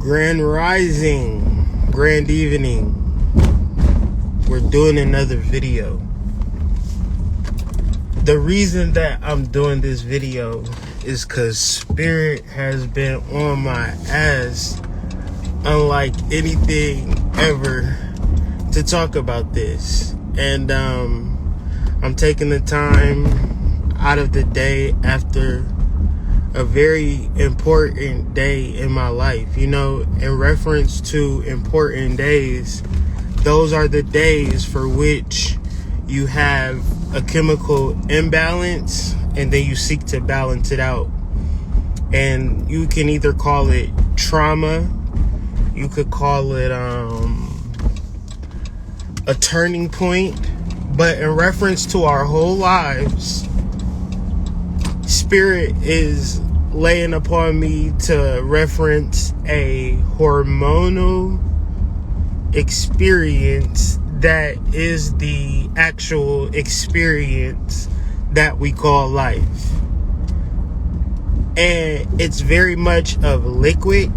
Grand Rising, grand evening. We're doing another video. The reason that I'm doing this video is because Spirit has been on my ass unlike anything ever to talk about this. And I'm taking the time out of the day after a very important day in my life. You know, in reference to important days, those are the days for which you have a chemical imbalance and then you seek to balance it out. And you can either call it trauma, you could call it a turning point, but in reference to our whole lives, Spirit is laying upon me to reference a hormonal experience that is the actual experience that we call life. And it's very much of liquid.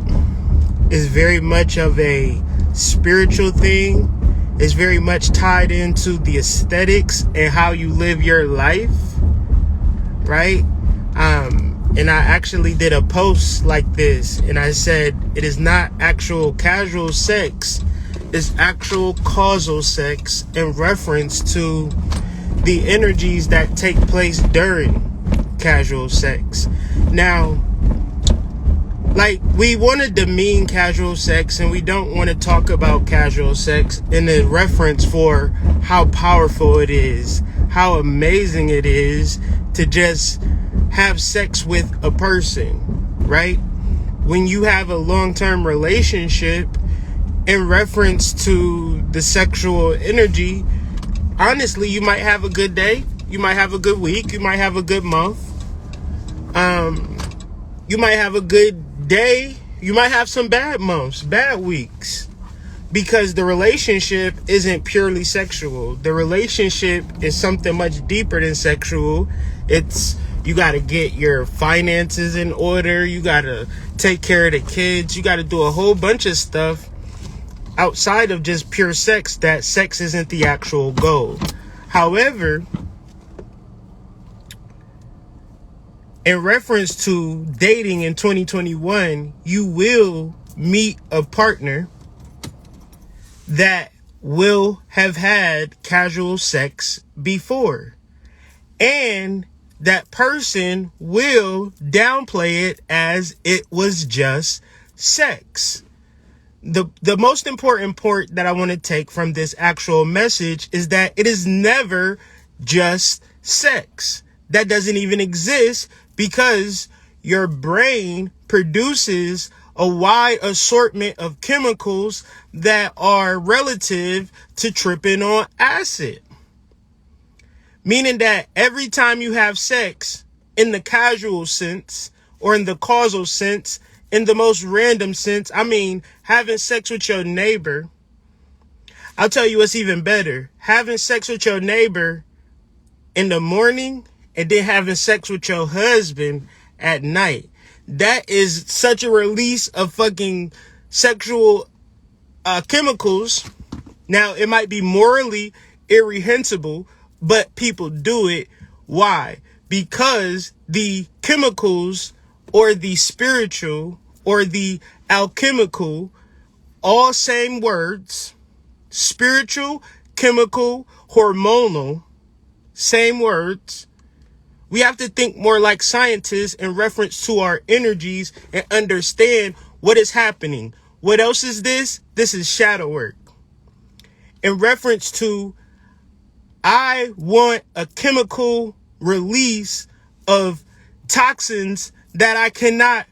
It's very much of a spiritual thing. It's very much tied into the aesthetics and how you live your life, right? And I actually did a post like this, and I said it is not actual casual sex, it's actual causal sex in reference to the energies that take place during casual sex. Now, like, we want to demean casual sex, and we don't want to talk about casual sex in a reference for how powerful it is, how amazing it is to just have sex with a person, right? When you have a long-term relationship, in reference to the sexual energy, honestly, you might have a good day, you might have a good week, you might have a good month, you might have a good day, you might have some bad months, bad weeks, because the relationship isn't purely sexual. The relationship is something much deeper than sexual. It's, you got to get your finances in order, you got to take care of the kids, you got to do a whole bunch of stuff outside of just pure sex. That sex isn't the actual goal. However, in reference to dating in 2021, you will meet a partner that will have had casual sex before. And that person will downplay it as it was just sex. The most important part that I want to take from this actual message is that it is never just sex. That doesn't even exist, because your brain produces a wide assortment of chemicals that are relative to tripping on acid. Meaning that every time you have sex, in the casual sense or in the causal sense, in the most random sense, I mean, having sex with your neighbor, I'll tell you what's even better. Having sex with your neighbor in the morning and then having sex with your husband at night. That is such a release of fucking sexual chemicals. Now, it might be morally irreprehensible, but people do it. Why? Because the chemicals or the spiritual or the alchemical, all same words, spiritual, chemical, hormonal, same words. We have to think more like scientists in reference to our energies and understand what is happening. What else is this? This is shadow work. In reference to, I want a chemical release of toxins that I cannot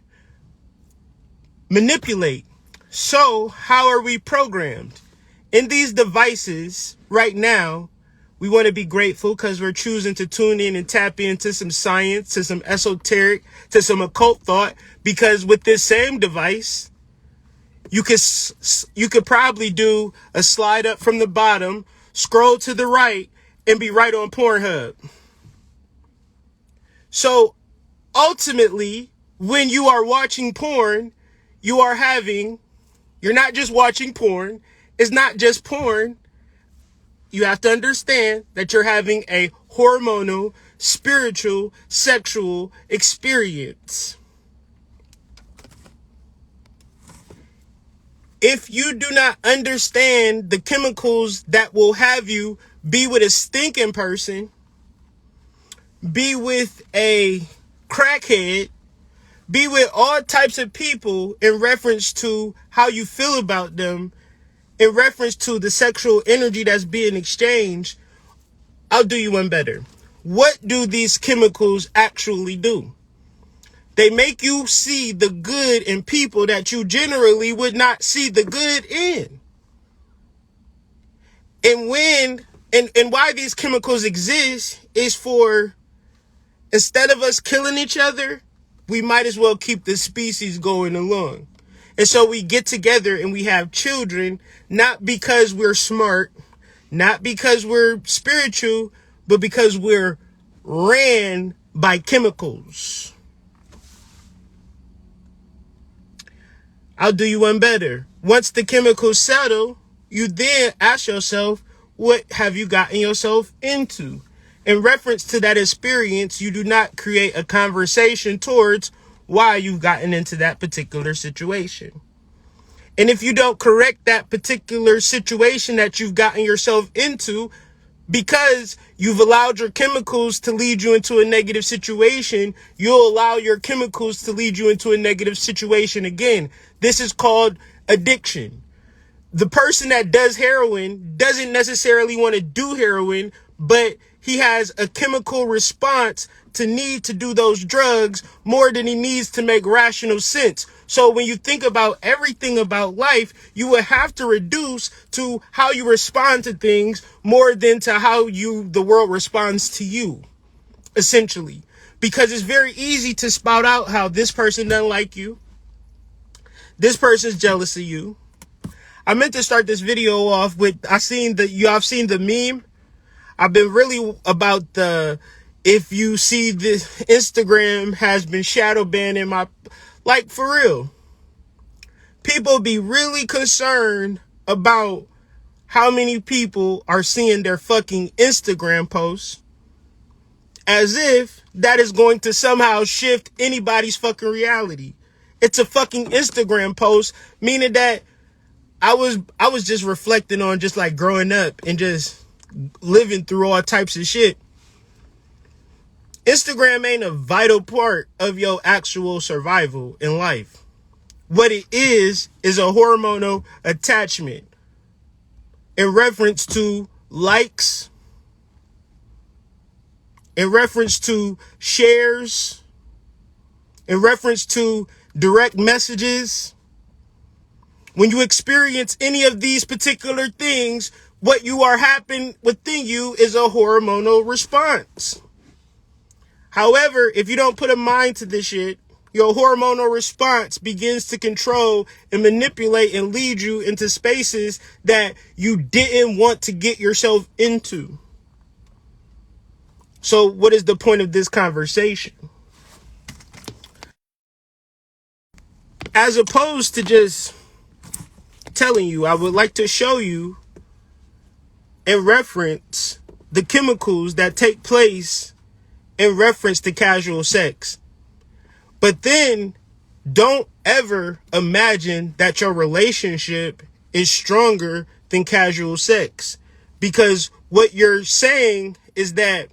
manipulate. So how are we programmed? In these devices right now, we want to be grateful because we're choosing to tune in and tap into some science, to some esoteric, to some occult thought, because with this same device, you could probably do a slide up from the bottom, scroll to the right, and be right on Pornhub. So ultimately, when you are watching porn, you are having You're not just watching porn. It's not just porn. You have to understand that you're having a hormonal, spiritual, sexual experience. If you do not understand the chemicals that will have you be with a stinking person, be with a crackhead, be with all types of people in reference to how you feel about them, in reference to the sexual energy that's being exchanged, I'll do you one better. What do these chemicals actually do? They make you see the good in people that you generally would not see the good in. And why these chemicals exist is for, instead of us killing each other, we might as well keep the species going along. And so we get together and we have children, not because we're smart, not because we're spiritual, but because we're ran by chemicals. I'll do you one better. Once the chemicals settle, you then ask yourself, what have you gotten yourself into? In reference to that experience, you do not create a conversation towards why you've gotten into that particular situation. And if you don't correct that particular situation that you've gotten yourself into, because you've allowed your chemicals to lead you into a negative situation, you'll allow your chemicals to lead you into a negative situation again. This is called addiction. The person that does heroin doesn't necessarily want to do heroin, but he has a chemical response to need to do those drugs more than he needs to make rational sense. So when you think about everything about life, you would have to reduce to how you respond to things more than to how the world responds to you, essentially. Because it's very easy to spout out how this person doesn't like you. This person's jealous of you. I meant to start this video off with, I've seen the meme. I've been really about if you see this, Instagram has been shadow banning like, for real. People be really concerned about how many people are seeing their fucking Instagram posts, as if that is going to somehow shift anybody's fucking reality. It's a fucking Instagram post, meaning that I was just reflecting on just like growing up and just living through all types of shit. Instagram ain't a vital part of your actual survival in life. What it is a hormonal attachment in reference to likes, in reference to shares, in reference to direct messages. When you experience any of these particular things, what you are happening within you is a hormonal response. However, if you don't put a mind to this shit, your hormonal response begins to control and manipulate and lead you into spaces that you didn't want to get yourself into. So what is the point of this conversation? As opposed to just telling you, I would like to show you and reference the chemicals that take place in reference to casual sex. But then don't ever imagine that your relationship is stronger than casual sex, because what you're saying is that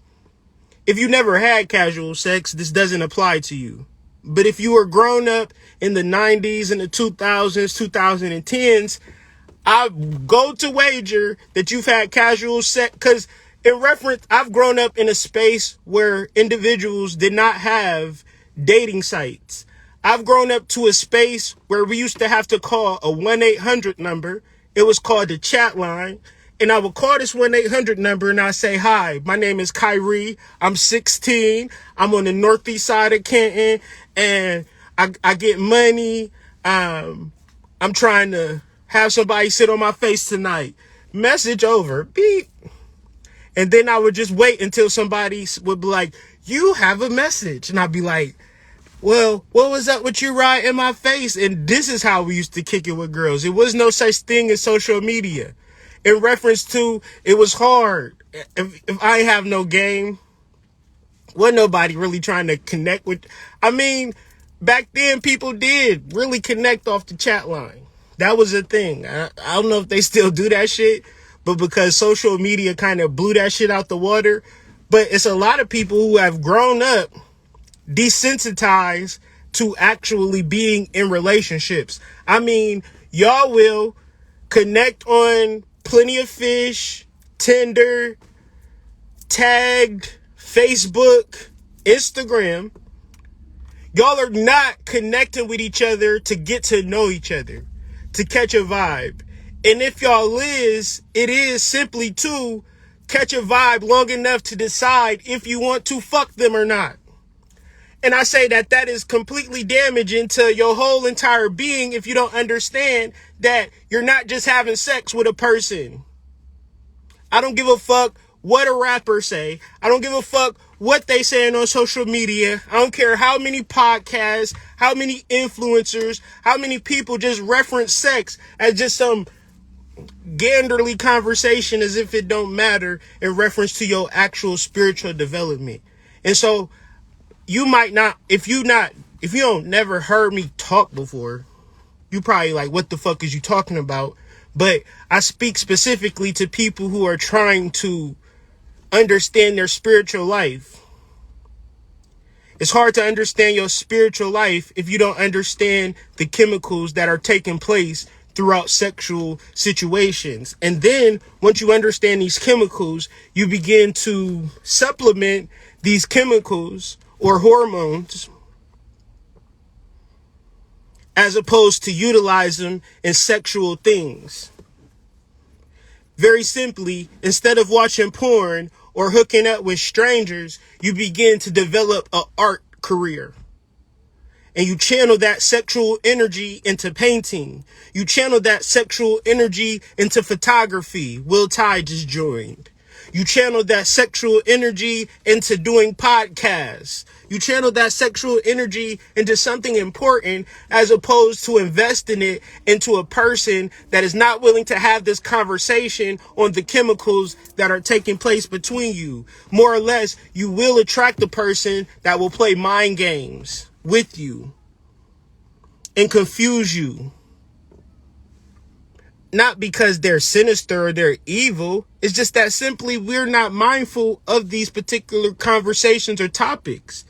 if you never had casual sex, this doesn't apply to you. But if you were grown up in the 90s and the 2000s, 2010s, I go to wager that you've had casual sex, because in reference, I've grown up in a space where individuals did not have dating sites. I've grown up to a space where we used to have to call a 1-800 number. It was called the chat line. And I would call this 1-800 number and I say, hi, my name is Kyrie. I'm 16. I'm on the northeast side of Canton and I get money. I'm trying to have somebody sit on my face tonight. Message over. Beep. And then I would just wait until somebody would be like, you have a message. And I'd be like, Well, what was up with you right in my face? And this is how we used to kick it with girls. It was no such thing as social media. In reference to, it was hard. If I have no game, wasn't nobody really trying to connect with. I mean, back then people did really connect off the chat line. That was a thing. I don't know if they still do that shit, but because social media kind of blew that shit out the water. But it's a lot of people who have grown up desensitized to actually being in relationships. I mean, y'all will connect on Plenty of Fish, Tinder, Tagged, Facebook, Instagram. Y'all are not connecting with each other to get to know each other, to catch a vibe. And if y'all is, it is simply to catch a vibe long enough to decide if you want to fuck them or not. And I say that that is completely damaging to your whole entire being if you don't understand that you're not just having sex with a person. I don't give a fuck what a rapper say. I don't give a fuck what they saying on social media. I don't care how many podcasts, how many influencers, how many people just reference sex as just some ganderly conversation as if it don't matter in reference to your actual spiritual development. And so you might not, if you don't never heard me talk before, you probably like, what the fuck is you talking about? But I speak specifically to people who are trying to understand their spiritual life. It's hard to understand your spiritual life if you don't understand the chemicals that are taking place throughout sexual situations. And then once you understand these chemicals, you begin to supplement these chemicals or hormones as opposed to utilize them in sexual things. Very simply, instead of watching porn or hooking up with strangers, you begin to develop an art career. And you channel that sexual energy into painting. You channel that sexual energy into photography. Will Ty just joined. You channel that sexual energy into doing podcasts. You channel that sexual energy into something important as opposed to investing it into a person that is not willing to have this conversation on the chemicals that are taking place between you. More or less, you will attract the person that will play mind games with you and confuse you. Not because they're sinister or they're evil. It's just that simply we're not mindful of these particular conversations or topics.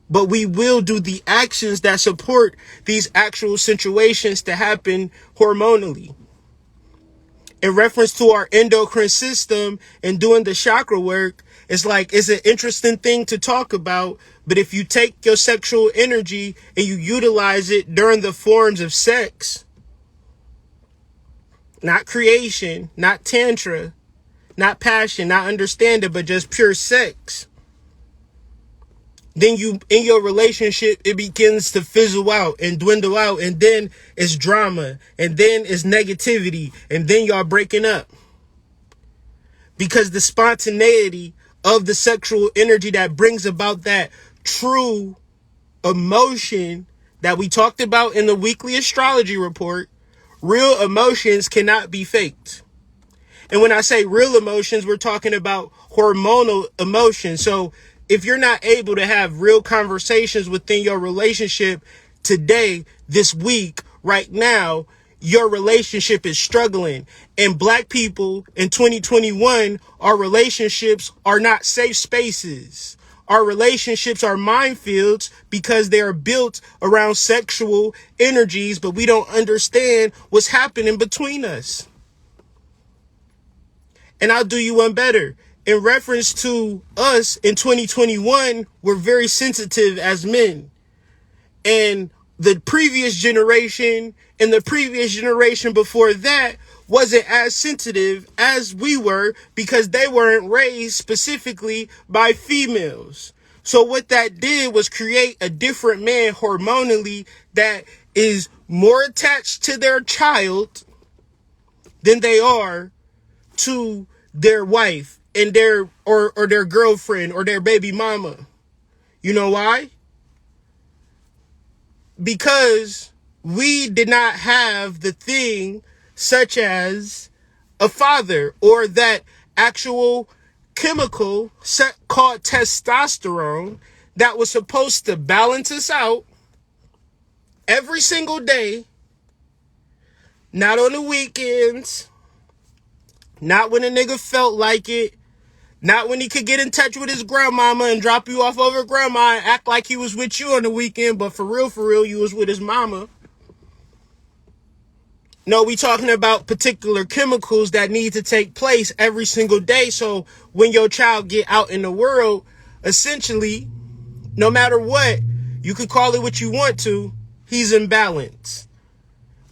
But we will do the actions that support these actual situations to happen hormonally. In reference to our endocrine system and doing the chakra work, it's an interesting thing to talk about. But if you take your sexual energy and you utilize it during the forms of sex, not creation, not tantra, not passion, not understanding, but just pure sex, then you, in your relationship, it begins to fizzle out and dwindle out. And then it's drama. And then it's negativity. And then y'all breaking up. Because the spontaneity of the sexual energy that brings about that true emotion that we talked about in the weekly astrology report, real emotions cannot be faked. And when I say real emotions, we're talking about hormonal emotions. So if you're not able to have real conversations within your relationship today, this week, right now, your relationship is struggling. And Black people in 2021, our relationships are not safe spaces. Our relationships are minefields because they are built around sexual energies, but we don't understand what's happening between us. And I'll do you one better. In reference to us in 2021, we're very sensitive as men. And the previous generation and the previous generation before that wasn't as sensitive as we were because they weren't raised specifically by females. So what that did was create a different man hormonally that is more attached to their child than they are to their wife and their or their girlfriend or their baby mama. You know why? because we did not have the thing such as a father or that actual chemical called testosterone that was supposed to balance us out every single day, not on the weekends, not when a nigga felt like it, not when he could get in touch with his grandmama and drop you off over grandma and act like he was with you on the weekend, but for real, you was with his mama. No, we talking about particular chemicals that need to take place every single day. So when your child get out in the world, essentially, no matter what, you could call it what you want to, he's in balance.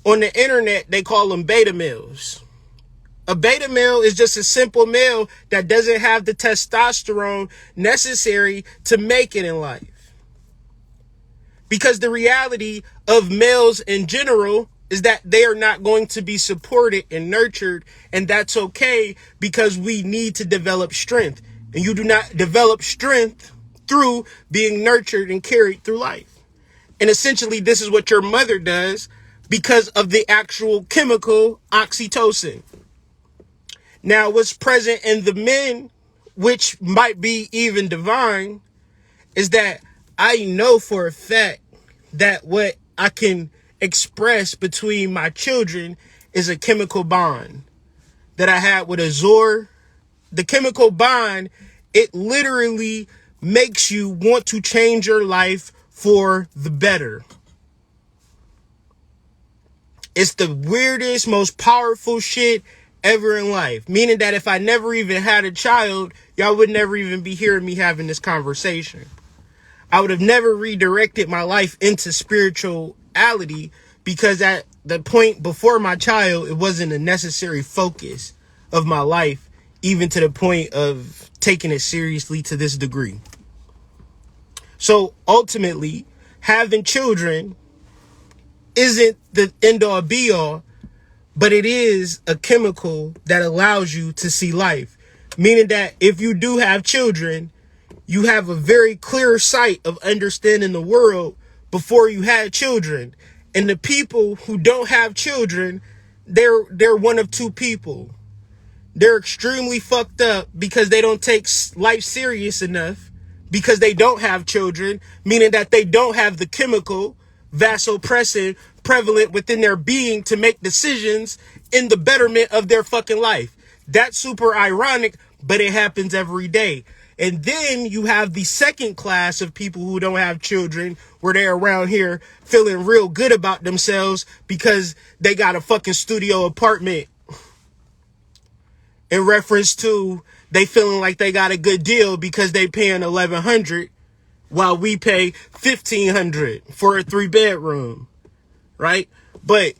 On the internet, they call them beta males. A beta male is just a simple male that doesn't have the testosterone necessary to make it in life. Because the reality of males in general is that they are not going to be supported and nurtured, and that's okay because we need to develop strength. And you do not develop strength through being nurtured and carried through life. And essentially, this is what your mother does because of the actual chemical oxytocin. Now, what's present in the men, which might be even divine, is that I know for a fact that what I can express between my children is a chemical bond that I had with Azor. The chemical bond, it literally makes you want to change your life for the better. It's the weirdest, most powerful shit ever in life. Meaning that if I never even had a child, y'all would never even be hearing me having this conversation. I would have never redirected my life into spirituality because at the point before my child, it wasn't a necessary focus of my life, even to the point of taking it seriously to this degree. So ultimately, having children isn't the end all be all, but it is a chemical that allows you to see life. Meaning that if you do have children, you have a very clear sight of understanding the world before you had children. And the people who don't have children, they're one of two people. They're extremely fucked up because they don't take life serious enough because they don't have children, meaning that they don't have the chemical vasopressin prevalent within their being to make decisions in the betterment of their fucking life. That's super ironic, but it happens every day. And then you have the second class of people who don't have children, where they're around here feeling real good about themselves because they got a fucking studio apartment. In reference to they feeling like they got a good deal because they paying $1,100 while we pay $1,500 for a 3-bedroom, right? But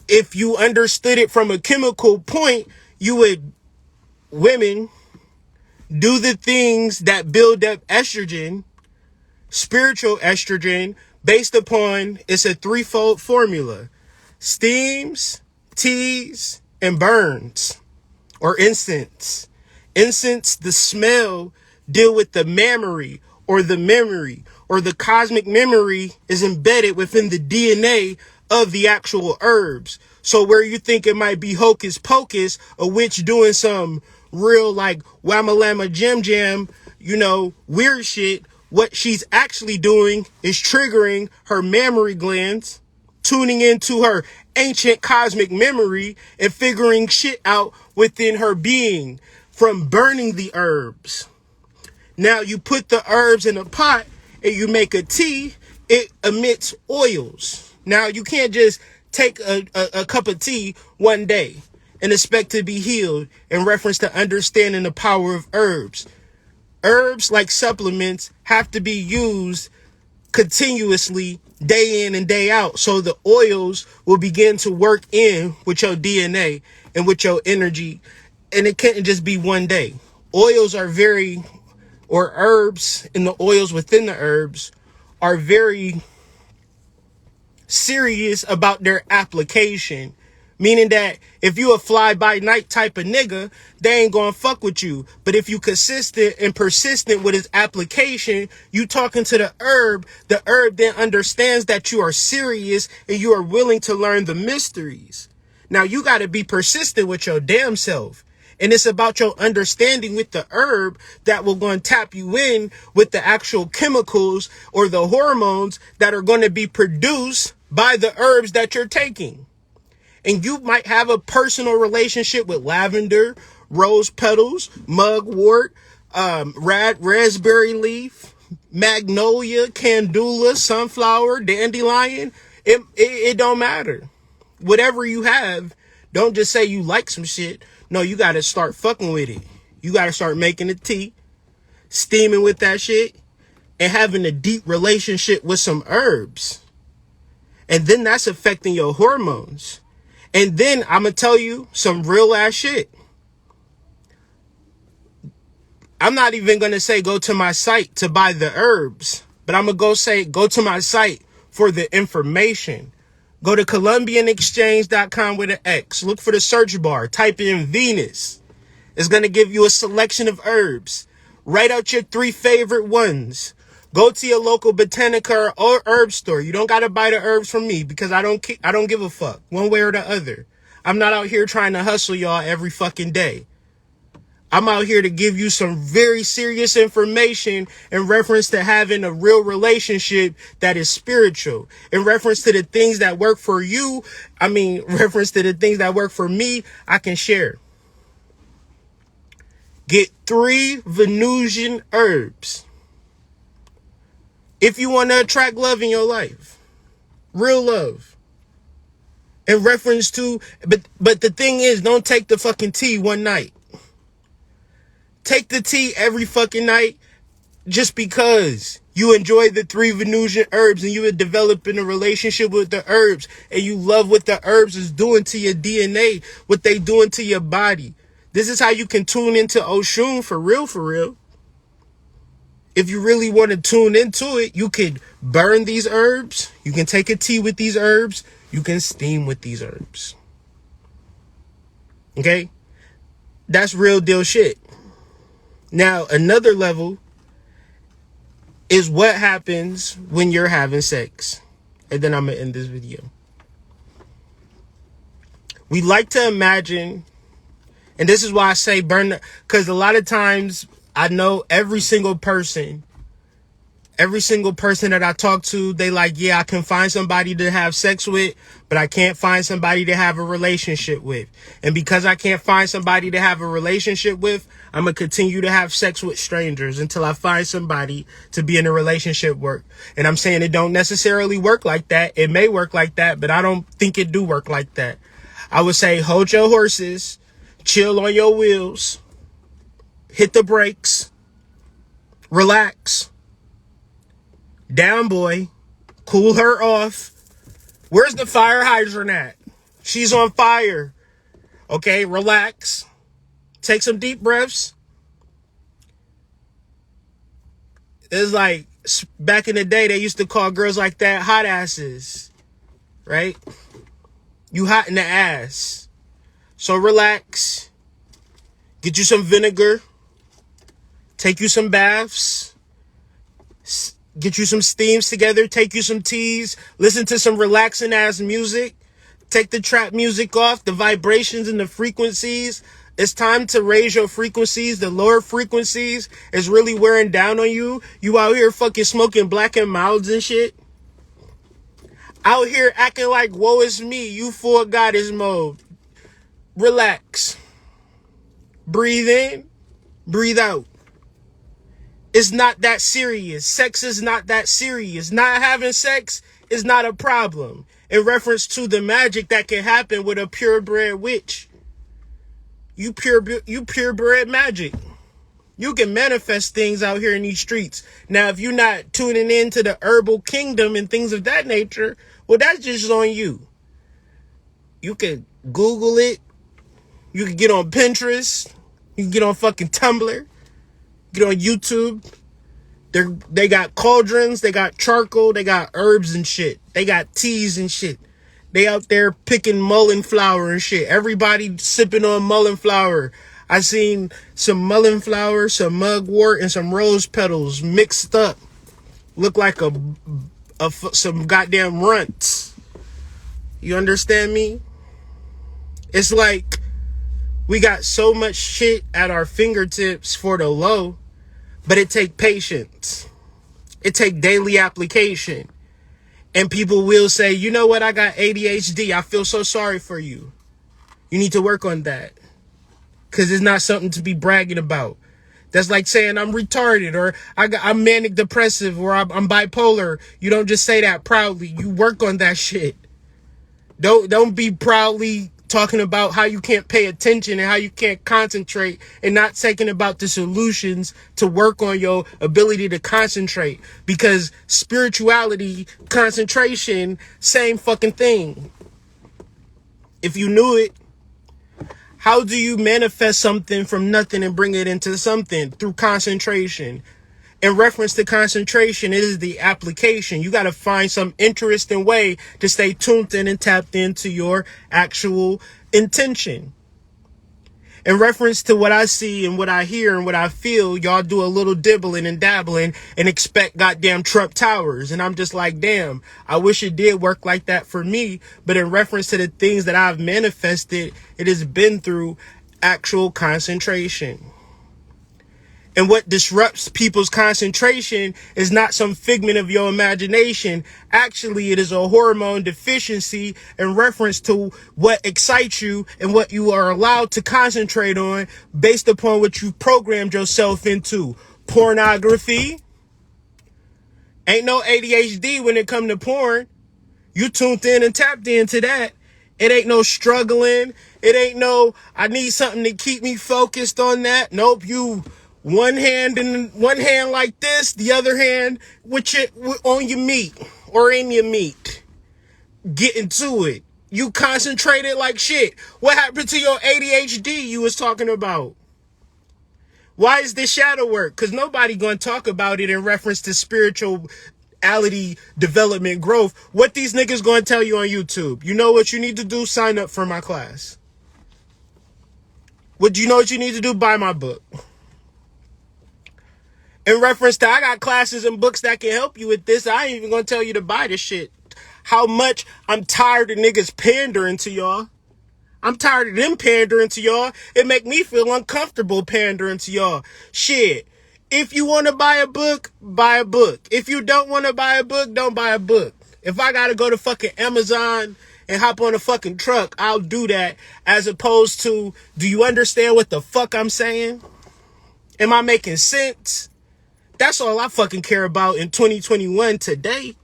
if you understood it from a chemical point, women do the things that build up estrogen, spiritual estrogen, based upon, it's a threefold formula: steams, teas, and burns, or incense. Incense, the smell, deal with the memory, or the cosmic memory is embedded within the DNA of the actual herbs. So where you think it might be hocus pocus, a witch doing some real like whamma-lamma jam, weird shit, what she's actually doing is triggering her mammary glands, tuning into her ancient cosmic memory and figuring shit out within her being from burning the herbs. Now you put the herbs in a pot and you make a tea, it emits oils. Now you can't just take a cup of tea one day and expect to be healed in reference to understanding the power of herbs. Herbs, like supplements, have to be used continuously day in and day out. So the oils will begin to work in with your DNA and with your energy. And it can't just be one day. Oils are herbs and the oils within the herbs are very serious about their application, Meaning that if you a fly by night type of nigga, they ain't gonna fuck with you. But if you consistent and persistent with its application, you talking to the herb then understands that you are serious and you are willing to learn the mysteries. Now you gotta be persistent with your damn self. And it's about your understanding with the herb that will go and tap you in with the actual chemicals or the hormones that are going to be produced by the herbs that you're taking. And you might have a personal relationship with lavender, rose petals, mugwort, raspberry leaf, magnolia, candula, sunflower, dandelion. It don't matter. Whatever you have, don't just say you like some shit. No, you got to start fucking with it. You got to start making the tea, steaming with that shit, and having a deep relationship with some herbs. And then that's affecting your hormones. And then I'm going to tell you some real ass shit. I'm not even going to say go to my site to buy the herbs, but I'm going to go to my site for the information. Go to ColumbianExchange.com with an X. Look for the search bar. Type in Venus. It's going to give you a selection of herbs. Write out your 3 favorite ones. Go to your local botanica or herb store. You don't got to buy the herbs from me because I don't give a fuck one way or the other. I'm not out here trying to hustle y'all every fucking day. I'm out here to give you some very serious information in reference to having a real relationship that is spiritual. In reference to the things that work for you, reference to the things that work for me, I can share. Get 3 Venusian herbs. If you want to attract love in your life, real love. In reference to, but the thing is, don't take the fucking tea one night. Take the tea every fucking night just because you enjoy the 3 Venusian herbs and you are developing a relationship with the herbs and you love what the herbs is doing to your DNA, what they doing to your body. This is how you can tune into Oshun for real, for real. If you really want to tune into it, you could burn these herbs. You can take a tea with these herbs. You can steam with these herbs. Okay? That's real deal shit. Now, another level is what happens when you're having sex. And then I'm going to end this video. We like to imagine, and this is why I say burn, because a lot of times I know every single person that I talk to, they like, yeah, I can find somebody to have sex with, but I can't find somebody to have a relationship with. And because I can't find somebody to have a relationship with, I'm going to continue to have sex with strangers until I find somebody to be in a relationship with. And I'm saying it don't necessarily work like that. It may work like that, but I don't think it do work like that. I would say hold your horses, chill on your wheels, hit the brakes, relax. Down, boy. Cool her off. Where's the fire hydrant at? She's on fire. Okay, relax. Take some deep breaths. It's like back in the day, they used to call girls like that hot asses. Right? You hot in the ass. So relax. Get you some vinegar. Take you some baths. Get you some steams together, take you some teas, listen to some relaxing ass music, take the trap music off, the vibrations and the frequencies. It's time to raise your frequencies. The lower frequencies is really wearing down on you. You out here fucking smoking Black and Milds and shit. Out here acting like woe is me, you full goddess mode. Relax. Breathe in, breathe out. It's not that serious. Sex is not that serious. Not having sex is not a problem. In reference to the magic that can happen with a purebred witch. You purebred magic. You can manifest things out here in these streets. Now, if you're not tuning into the herbal kingdom and things of that nature, well, that's just on you. You can Google it. You can get on Pinterest. You can get on fucking Tumblr. Get on YouTube. They got cauldrons, they got charcoal, they got herbs and shit. They got teas and shit. They out there picking mullein flower and shit. Everybody sipping on mullein flower. I seen some mullein flower, some mugwort, and some rose petals mixed up. Look like some goddamn runts. You understand me? It's like we got so much shit at our fingertips for the low, but it take patience. It take daily application. And people will say, you know what? I got ADHD. I feel so sorry for you. You need to work on that. Because it's not something to be bragging about. That's like saying I'm retarded or I'm manic depressive or I'm bipolar. You don't just say that proudly. You work on that shit. Don't be proudly talking about how you can't pay attention and how you can't concentrate and not thinking about the solutions to work on your ability to concentrate. Because spirituality, concentration, same fucking thing. If you knew it, how do you manifest something from nothing and bring it into something? Through concentration. In reference to concentration, it is the application. You got to find some interesting way to stay tuned in and tapped into your actual intention. In reference to what I see and what I hear and what I feel, y'all do a little dibbling and dabbling and expect goddamn Trump Towers. And I'm just like, damn, I wish it did work like that for me. But in reference to the things that I've manifested, it has been through actual concentration. And what disrupts people's concentration is not some figment of your imagination. Actually, it is a hormone deficiency in reference to what excites you and what you are allowed to concentrate on based upon what you've programmed yourself into. Pornography. Ain't no ADHD when it come to porn. You tuned in and tapped into that. It ain't no struggling. It ain't no, I need something to keep me focused on that. Nope, you... one hand like this, the other hand on your meat or in your meat. Get into it. You concentrated like shit. What happened to your ADHD you was talking about? Why is this shadow work? Because nobody gonna talk about it in reference to spirituality, development, growth. What these niggas gonna tell you on YouTube? You know what you need to do? Sign up for my class. You know what you need to do? Buy my book. In reference to, I got classes and books that can help you with this. I ain't even gonna tell you to buy this shit. How much I'm tired of niggas pandering to y'all. I'm tired of them pandering to y'all. It make me feel uncomfortable pandering to y'all. Shit. If you want to buy a book, buy a book. If you don't want to buy a book, don't buy a book. If I gotta go to fucking Amazon and hop on a fucking truck, I'll do that. As opposed to, do you understand what the fuck I'm saying? Am I making sense? That's all I fucking care about in 2021 today.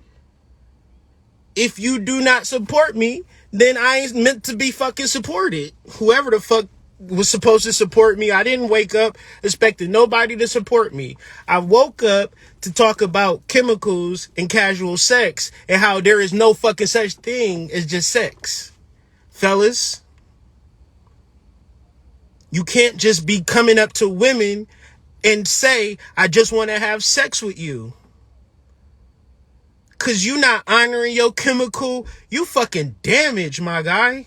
If you do not support me, then I ain't meant to be fucking supported. Whoever the fuck was supposed to support me, I didn't wake up expecting nobody to support me. I woke up to talk about chemicals and casual sex and how there is no fucking such thing as just sex. Fellas, you can't just be coming up to women and say, I just want to have sex with you. Cause you not honoring your chemical, you fucking damaged, my guy.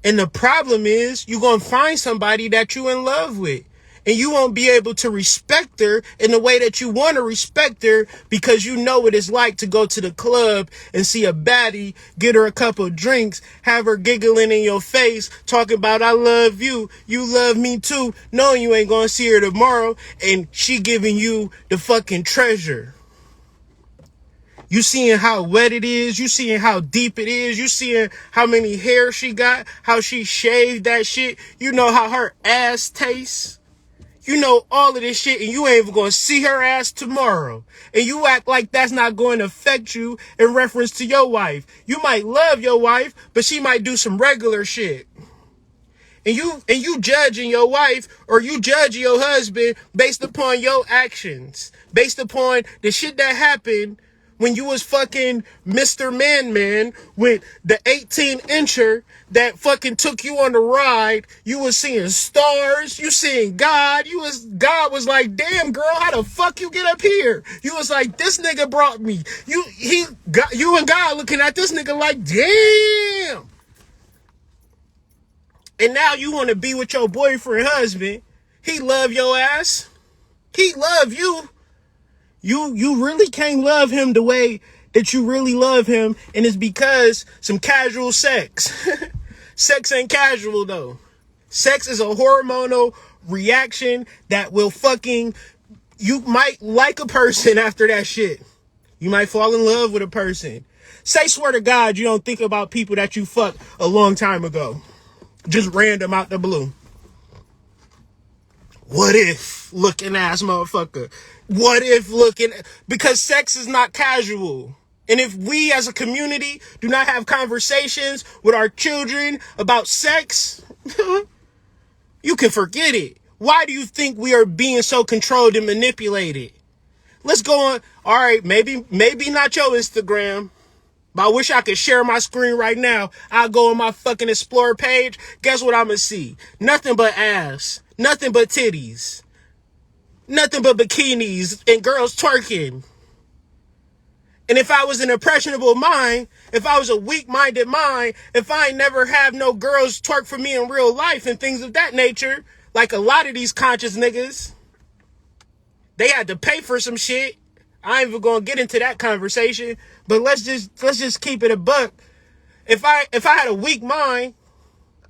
And the problem is, you gonna find somebody that you in love with. And you won't be able to respect her in the way that you want to respect her because you know what it's like to go to the club and see a baddie, get her a couple of drinks, have her giggling in your face, talking about, I love you, you love me too, knowing you ain't gonna see her tomorrow, and she giving you the fucking treasure. You seeing how wet it is, you seeing how deep it is, you seeing how many hairs she got, how she shaved that shit, you know how her ass tastes. You know all of this shit, and you ain't even gonna see her ass tomorrow. And you act like that's not going to affect you in reference to your wife. You might love your wife, but she might do some regular shit. And you judging your wife or you judging your husband based upon your actions, based upon the shit that happened when you was fucking Mr. Man with the 18-incher that fucking took you on the ride. You was seeing stars. You seeing God. God was like, damn, girl, how the fuck you get up here? You was like, this nigga brought me. You and God looking at this nigga like, And now you want to be with your boyfriend, husband. He love your ass. He love you. You really can't love him the way that you really love him. And it's because some casual sex. Sex ain't casual though. Sex is a hormonal reaction that will fucking, you might like a person after that shit. You might fall in love with a person. Say, swear to God, you don't think about people that you fucked a long time ago. Just random out the blue. What if looking ass motherfucker? What if looking, because sex is not casual. And if we as a community do not have conversations with our children about sex, you can forget it. Why do you think we are being so controlled and manipulated? Let's go on. All right, maybe not your Instagram, but I wish I could share my screen right now. I'll go on my fucking Explore page. Guess what I'm gonna see? Nothing but ass. Nothing but titties. Nothing but bikinis and girls twerking. And if I was an impressionable mind, if I was a weak-minded mind, if I ain't never have no girls twerk for me in real life and things of that nature, like a lot of these conscious niggas, they had to pay for some shit. I ain't even gonna get into that conversation, but let's just keep it a buck. If I had a weak mind,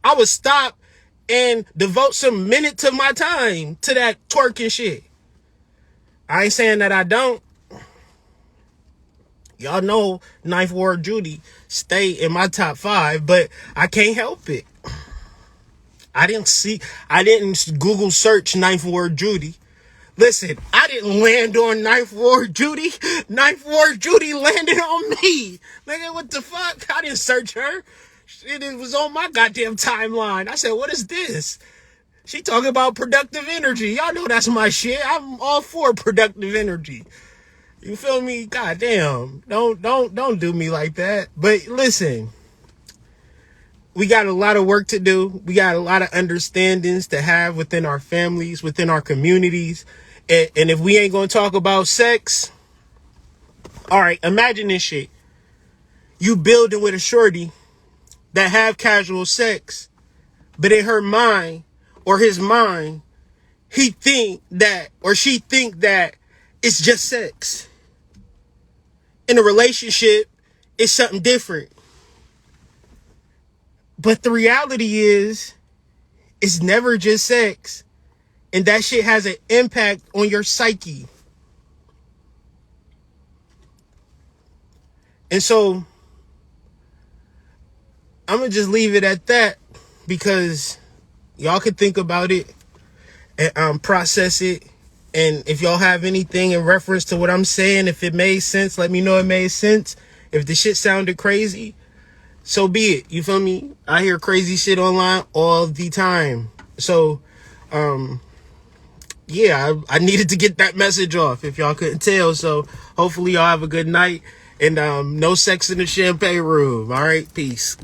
I would stop and devote some minutes of my time to that twerking shit. I ain't saying that I don't. Y'all know Ninth Ward Judy stay in my top 5, but I can't help it. I didn't Google search Ninth Ward Judy. Listen, I didn't land on Ninth Ward Judy. Ninth Ward Judy landed on me. Nigga, what the fuck? I didn't search her. It was on my goddamn timeline. I said, what is this? She talking about productive energy. Y'all know that's my shit. I'm all for productive energy. You feel me? Goddamn. Don't do me like that. But listen, we got a lot of work to do. We got a lot of understandings to have within our families, within our communities. And if we ain't gonna talk about sex, all right, imagine this shit. You building with a shorty that have casual sex, but in her mind or his mind, he think that or she think that it's just sex. In a relationship, it's something different. But the reality is, it's never just sex. And that shit has an impact on your psyche. And so, I'm going to just leave it at that, because y'all can think about it and process it. And if y'all have anything in reference to what I'm saying, if it made sense, let me know it made sense. If the shit sounded crazy, so be it. You feel me? I hear crazy shit online all the time. So, yeah, I needed to get that message off, if y'all couldn't tell. So hopefully y'all have a good night. And no sex in the champagne room. All right, peace.